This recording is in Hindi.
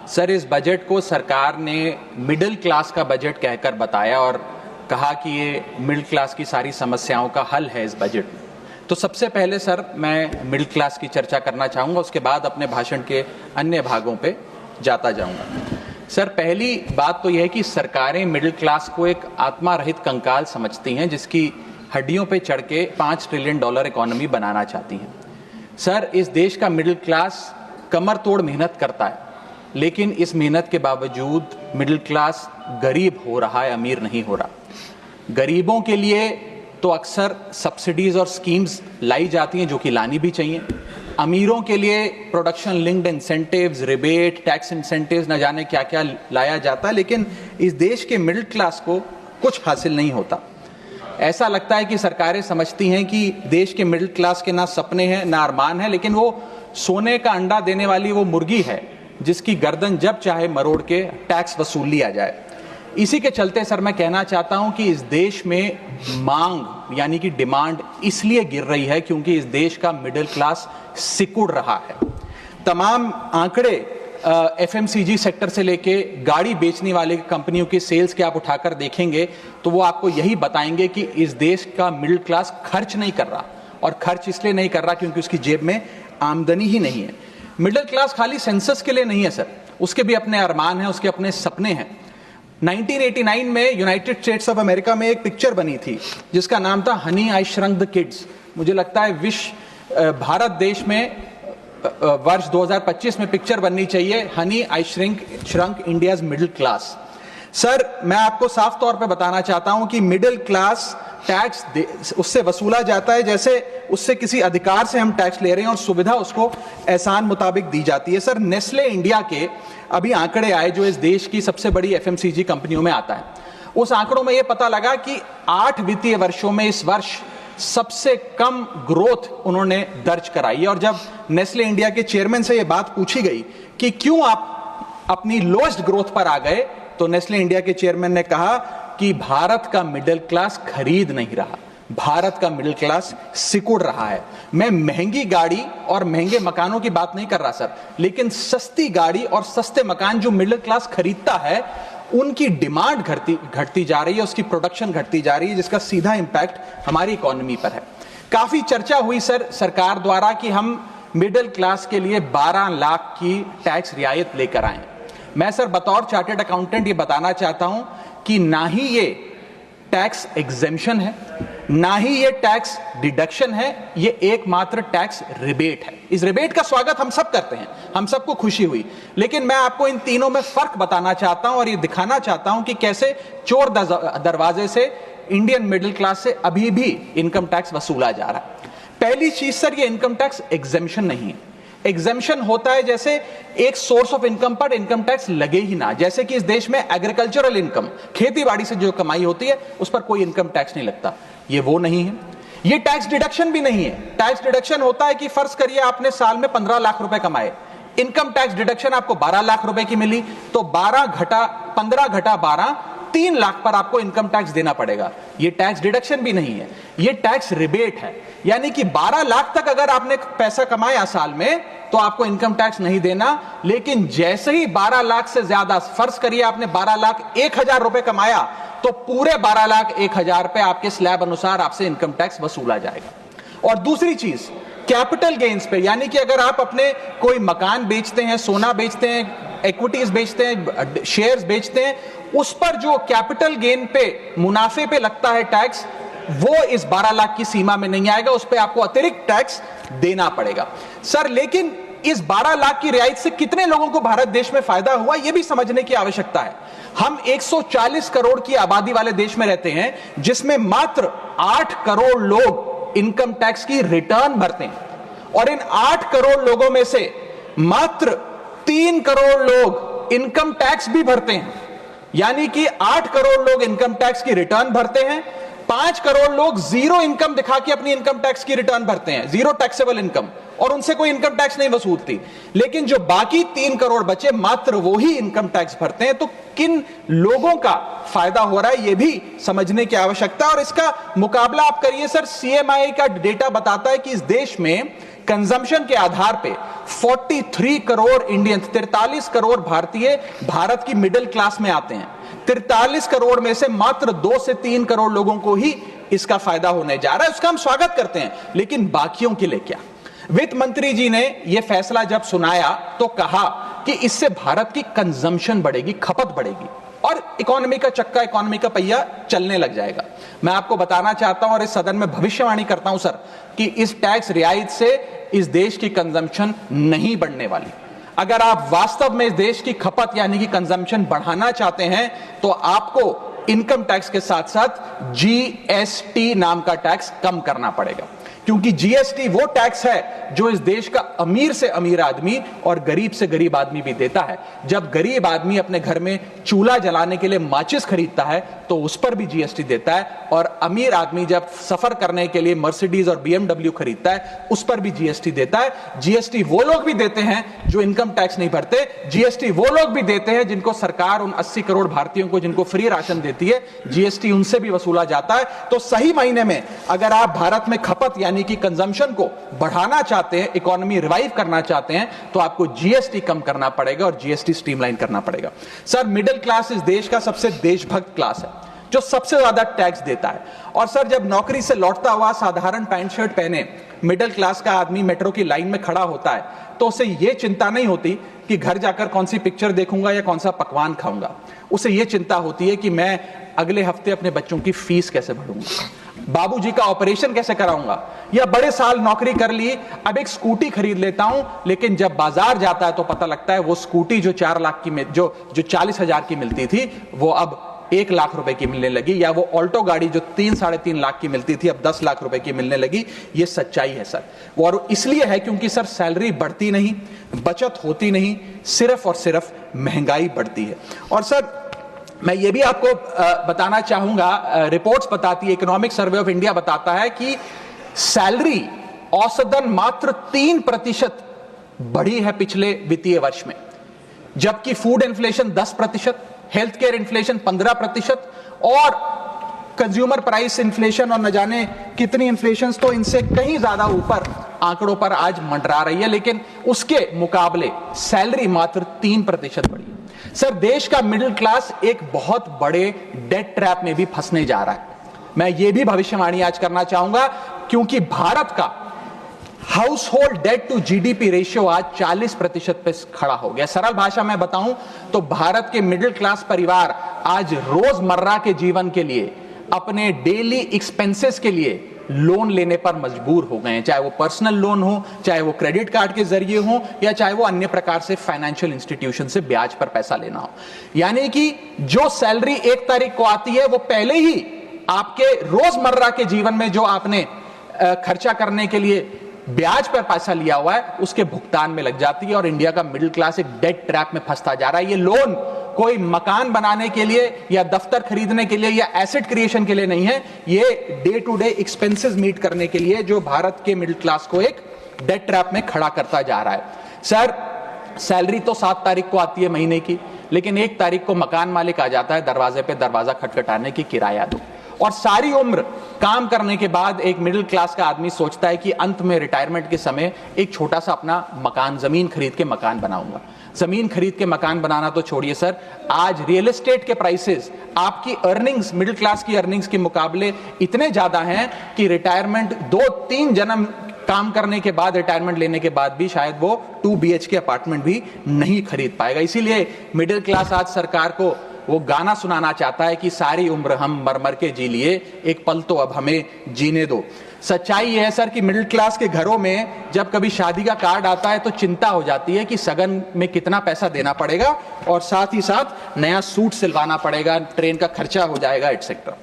सर, इस बजट को सरकार ने मिडिल क्लास का बजट कहकर बताया और कहा कि ये मिडिल क्लास की सारी समस्याओं का हल है इस बजट में। तो सबसे पहले सर मैं मिडिल क्लास की चर्चा करना चाहूँगा, उसके बाद अपने भाषण के अन्य भागों पे जाता जाऊँगा। सर, पहली बात तो यह है कि सरकारें मिडिल क्लास को एक आत्मा रहित कंकाल समझती हैं जिसकी हड्डियों पे चढ़ के $5 ट्रिलियन इकोनॉमी बनाना चाहती हैं। सर, इस देश का मिडिल क्लास कमर तोड़ मेहनत करता है, लेकिन इस मेहनत के बावजूद मिडिल क्लास गरीब हो रहा है, अमीर नहीं हो रहा। गरीबों के लिए तो अक्सर सब्सिडीज और स्कीम्स लाई जाती हैं जो कि लानी भी चाहिए। अमीरों के लिए production linked incentives, rebate, tax incentives, न जाने क्या क्या लाया जाता है, लेकिन इस देश के मिडिल क्लास को कुछ हासिल नहीं होता। ऐसा लगता है कि सरकारें समझती हैं कि देश के मिडिल क्लास के ना सपने हैं ना अरमान है, लेकिन वो सोने का अंडा देने वाली वो मुर्गी है जिसकी गर्दन जब चाहे मरोड़ के टैक्स वसूल लिया जाए। इसी के चलते सर मैं कहना चाहता हूं कि इस देश में मांग यानी कि डिमांड इसलिए गिर रही है क्योंकि इस देश का मिडिल क्लास सिकुड़ रहा है। तमाम आंकड़े एफएमसीजी सेक्टर से लेके गाड़ी बेचने वाले कंपनियों की सेल्स के आप उठाकर देखेंगे तो वो आपको यही बताएंगे कि इस देश का मिडिल क्लास खर्च नहीं कर रहा, और खर्च इसलिए नहीं कर रहा क्योंकि उसकी जेब में आमदनी ही नहीं है। मिडिल क्लास खाली सेंसस के लिए नहीं है सर, उसके भी अपने अरमान हैं, उसके अपने सपने हैं। 1989 में यूनाइटेड स्टेट्स ऑफ अमेरिका में एक पिक्चर बनी थी जिसका नाम था Honey I shrunk the kids. मुझे लगता है भारत देश में वर्ष 2025 में पिक्चर बननी चाहिए, honey I shrunk India's middle class. Sir, मैं आपको साफ तौर पे बताना चाहता हूं कि मिडिल क्लास टैक्स उससे वसूला जाता है जैसे उससे किसी अधिकार से हम टैक्स ले रहे हैं और सुविधा उसको एहसान मुताबिक दी जाती है। सर, नेस्ले इंडिया के अभी आंकड़े आए जो इस देश की सबसे बड़ी एफएमसीजी कंपनियों में आता है। उस आंकड़ों में यह पता लगा कि 8 वित्तीय वर्षों में इस वर्ष सबसे कम ग्रोथ उन्होंने दर्ज कराई है। और जब नेस्ले इंडिया के चेयरमैन से यह बात पूछी गई कि क्यों आप अपनी लोएस्ट ग्रोथ पर आ गए, तो नेस्ले इंडिया के चेयरमैन ने कहा कि भारत का मिडिल क्लास खरीद नहीं रहा, भारत का मिडिल क्लास सिकुड़ रहा है। मैं महंगी गाड़ी और महंगे मकानों की बात नहीं कर रहा सर, लेकिन सस्ती गाड़ी और सस्ते मकान जो मिडिल क्लास खरीदता है उनकी डिमांड घटती जा रही है, उसकी प्रोडक्शन घटती जा रही है, जिसका सीधा इंपैक्ट हमारी इकोनॉमी पर है। काफी चर्चा हुई सर सरकार द्वारा कि हम मिडिल क्लास के लिए 12 लाख की टैक्स रियायत लेकर आए। मैं सर बतौर चार्टर्ड अकाउंटेंट ये बताना चाहता हूं कि ना ही ये टैक्स एग्जेम्पशन है, ना ही ये टैक्स डिडक्शन है, ये एकमात्र टैक्स रिबेट है। इस रिबेट का स्वागत हम सब करते हैं, हम सबको खुशी हुई, लेकिन मैं आपको इन तीनों में फर्क बताना चाहता हूं और ये दिखाना चाहता हूं कि कैसे चोर दरवाजे से इंडियन मिडिल क्लास से अभी भी इनकम टैक्स वसूला जा रहा है। पहली चीज सर, ये इनकम टैक्स एग्जेम्पशन नहीं है। एग्जेम्पशन होता है जैसे एक सोर्स ऑफ इनकम पर इनकम टैक्स लगे ही ना, जैसे कि इस देश में एग्रीकल्चरल इनकम, खेती बाड़ी से जो कमाई होती है उस पर कोई इनकम टैक्स नहीं लगता। ये वो नहीं है। ये टैक्स डिडक्शन भी नहीं है। टैक्स डिडक्शन होता है कि फर्ज करिए आपने साल में 15 लाख रुपए कमाए, इनकम टैक्स डिडक्शन आपको 12 लाख रुपए की मिली, तो 15 घटा 12 3 लाख पर आपको इनकम टैक्स देना पड़ेगा। ये टैक्स डिडक्शन भी नहीं है, ये टैक्स रिबेट है। यानी कि 12 लाख तक अगर आपने पैसा कमाया साल में तो आपको इनकम टैक्स नहीं देना, लेकिन जैसे ही 12 लाख से ज्यादा, फर्ज करिए आपने 12 लाख 1,000 रुपए कमाया, तो पूरे 12 लाख 1,000 पे आपके स्लैब अनुसार आपसे इनकम टैक्स वसूला जाएगा। और दूसरी चीज, कैपिटल गेन्स पे, यानी कि अगर आप अपने कोई मकान बेचते हैं, सोना बेचते हैं, इक्विटीज बेचते हैं, शेयर्स बेचते हैं, उस पर जो कैपिटल गेन पे, मुनाफे पे लगता है टैक्स, वो इस 12 लाख की सीमा में नहीं आएगा, उस पे आपको अतिरिक्त टैक्स देना पड़ेगा। सर, लेकिन इस 12 लाख की रियायत से कितने लोगों को भारत देश में फायदा हुआ, यह भी समझने की आवश्यकता है। हम 140 करोड़ की आबादी वाले देश में रहते हैं, जिसमें मात्र 8 करोड़ लोग इनकम टैक्स की रिटर्न भरते हैं, और इन 8 करोड़ लोगों में से मात्र 3 करोड़ लोग इनकम टैक्स भी भरते हैं। यानी कि 8 करोड़ लोग इनकम टैक्स की रिटर्न भरते हैं, 5 करोड़ लोग जीरो इनकम दिखा के अपनी इनकम टैक्स की रिटर्न भरते हैं, जीरो टैक्सेबल इनकम, और उनसे कोई इनकम टैक्स नहीं वसूलती। लेकिन जो बाकी 3 करोड़ बचे, मात्र वो ही इनकम टैक्स भरते हैं। तो किन लोगों का फायदा हो रहा है, यह भी समझने की आवश्यकता। और इसका मुकाबला आप करिए सर, सीएमआई का डेटा बताता है कि इस देश में कंजम्पशन के आधार पे 43 करोड़ इंडियन, 43 करोड़ भारतीय भारत की मिडिल क्लास में आते हैं। 43 करोड़ में से मात्र 2 से 3 करोड़ लोगों को ही इसका फायदा होने जा रहा है। उसका हम स्वागत करते हैं, लेकिन बाकियों के लिए क्या? वित्त मंत्री जी ने यह फैसला जब सुनाया तो कहा कि इससे भारत की कंजम्पशन बढ़ेगी, खपत बढ़ेगी और इकोनॉमी का चक्का, इकोनॉमी का पहिया चलने लग जाएगा। मैं आपको बताना चाहता हूं और इस सदन में भविष्यवाणी करता हूं सर कि इस टैक्स रियायत से इस देश की कंजम्पशन नहीं बढ़ने वाली। अगर आप वास्तव में इस देश की खपत यानी कि कंजम्पशन बढ़ाना चाहते हैं तो आपको इनकम टैक्स के साथ साथ जीएसटी नाम का टैक्स कम करना पड़ेगा, क्योंकि जीएसटी वो टैक्स है जो इस देश का अमीर से अमीर आदमी और गरीब से गरीब आदमी भी देता है। जब गरीब आदमी अपने घर में चूल्हा जलाने के लिए माचिस खरीदता है तो उस पर भी जीएसटी देता है, और अमीर आदमी जब सफर करने के लिए मर्सिडीज और बीएमडब्ल्यू खरीदता है उस पर भी जीएसटी देता है। जीएसटी वो लोग भी देते हैं जो इनकम टैक्स नहीं भरते, जीएसटी वो लोग भी देते हैं जिनको सरकार, उन 80 करोड़ भारतीयों को जिनको फ्री राशन देती है, जीएसटी उनसे भी वसूला जाता है। तो सही मायने में अगर आप भारत में खपत यानी कि कंजम्पशन को बढ़ाना चाहते हैं, इकोनॉमी रिवाइव करना चाहते हैं, तो आपको जीएसटी कम करना पड़ेगा और जीएसटी स्ट्रीमलाइन करना पड़ेगा। सर, मिडिल क्लास इस देश का सबसे देशभक्त क्लास है जो सबसे ज्यादा टैक्स देता है। और सर, जब नौकरी से लौटता हुआ साधारण पैंट शर्ट पहने मिडिल क्लास का आदमी मेट्रो की लाइन में खड़ा होता है तो उसे यह चिंता नहीं होती कि घर जाकर कौन सी पिक्चर देखूंगा या कौन सा पकवान खाऊंगा। उसे यह चिंता होती है कि मैं अगले हफ्ते अपने बच्चों की फीस कैसे भरूंगा, बाबूजी का ऑपरेशन कैसे कराऊंगा, या बड़े साल नौकरी कर ली, अब एक स्कूटी खरीद लेता हूं, लेकिन जब बाजार जाता है तो पता लगता है वो स्कूटी जो 4 लाख की जो 40,000 की मिलती थी वो अब 1 लाख रुपए की मिलने लगी, या वो ऑल्टो गाड़ी जो 3-3.5 लाख की मिलती थी अब 10 लाख रुपए की मिलने लगी। ये सच्चाई है सर, और इसलिए है क्योंकि सर सैलरी बढ़ती नहीं, बचत होती नहीं, सिर्फ और सिर्फ महंगाई बढ़ती है। और सर, मैं ये भी आपको बताना चाहूंगा, रिपोर्ट्स बताती है, इकोनॉमिक सर्वे ऑफ इंडिया बताता है कि सैलरी औसतन मात्र 3% बढ़ी है पिछले वित्तीय वर्ष में, जबकि food inflation 10%, health care inflation 15% और कंज्यूमर प्राइस इन्फ्लेशन और न जाने कितनी इन्फ्लेशन तो इनसे कहीं ज्यादा ऊपर आंकड़ों पर आज मंडरा रही है, लेकिन उसके मुकाबले सैलरी मात्र 3% बढ़ी है। सर, देश का मिडिल क्लास एक बहुत बड़े डेट ट्रैप में भी फंसने जा रहा है। मैं ये भी भविष्यवाणी आज करना चाहूंगा, क्योंकि भारत का household debt to GDP ratio आज 40% पे खड़ा हो गया। सरल भाषा में बताऊं तो भारत के मिडिल क्लास परिवार आज रोजमर्रा के जीवन के लिए, अपने डेली एक्सपेंसेस के लिए लोन लेने पर मजबूर हो गए हैं, चाहे वो पर्सनल लोन हो, चाहे वो क्रेडिट कार्ड के जरिए हो, या चाहे वो अन्य प्रकार से फाइनेंशियल इंस्टीट्यूशन से ब्याज पर पैसा लेना हो। यानी कि जो सैलरी 1 तारीख को आती है वो पहले ही आपके रोजमर्रा के जीवन में जो आपने खर्चा करने के लिए ब्याज पर पैसा लिया हुआ है उसके भुगतान में लग जाती है, और इंडिया का मिडिल क्लास एक डेट ट्रैप में फंसता जा रहा है। ये लोन कोई मकान बनाने के लिए या दफ्तर खरीदने के लिए या एसेट क्रिएशन के लिए नहीं है, ये day to day expenses meet करने के लिए, जो भारत के मिडिल क्लास को एक डेट ट्रैप में खड़ा करता जा रहा है। सर, सैलरी तो 7 तारीख को आती है महीने की, लेकिन 1 तारीख को मकान मालिक आ जाता है दरवाजे पे दरवाजा खटखटाने की किराया दो, और सारी उम्र काम करने के बाद एक मिडिल क्लास का आदमी सोचता है कि अंत में रिटायरमेंट के समय एक छोटा सा अपना मकान, जमीन खरीद के मकान बनाऊंगा। जमीन खरीद के मकान बनाना तो छोड़िए सर, आज रियल एस्टेट के प्राइसेस, आपकी अर्निंग्स, मिडिल क्लास की अर्निंग्स के मुकाबले इतने ज्यादा हैं कि रिटायरमेंट 2-3 जन्म काम करने के बाद, रिटायरमेंट लेने के बाद भी शायद वो 2 BHK अपार्टमेंट भी नहीं खरीद पाएगा। इसीलिए मिडिल क्लास आज सरकार को वो गाना सुनाना चाहता है कि सारी उम्र हम मर मर के जी लिए, एक पल तो अब हमें जीने दो। सच्चाई यह है सर कि मिडिल क्लास के घरों में जब कभी शादी का कार्ड आता है तो चिंता हो जाती है कि सगन में कितना पैसा देना पड़ेगा, और साथ ही साथ नया सूट सिलवाना पड़ेगा, ट्रेन का खर्चा हो जाएगा, एटसेट्रा।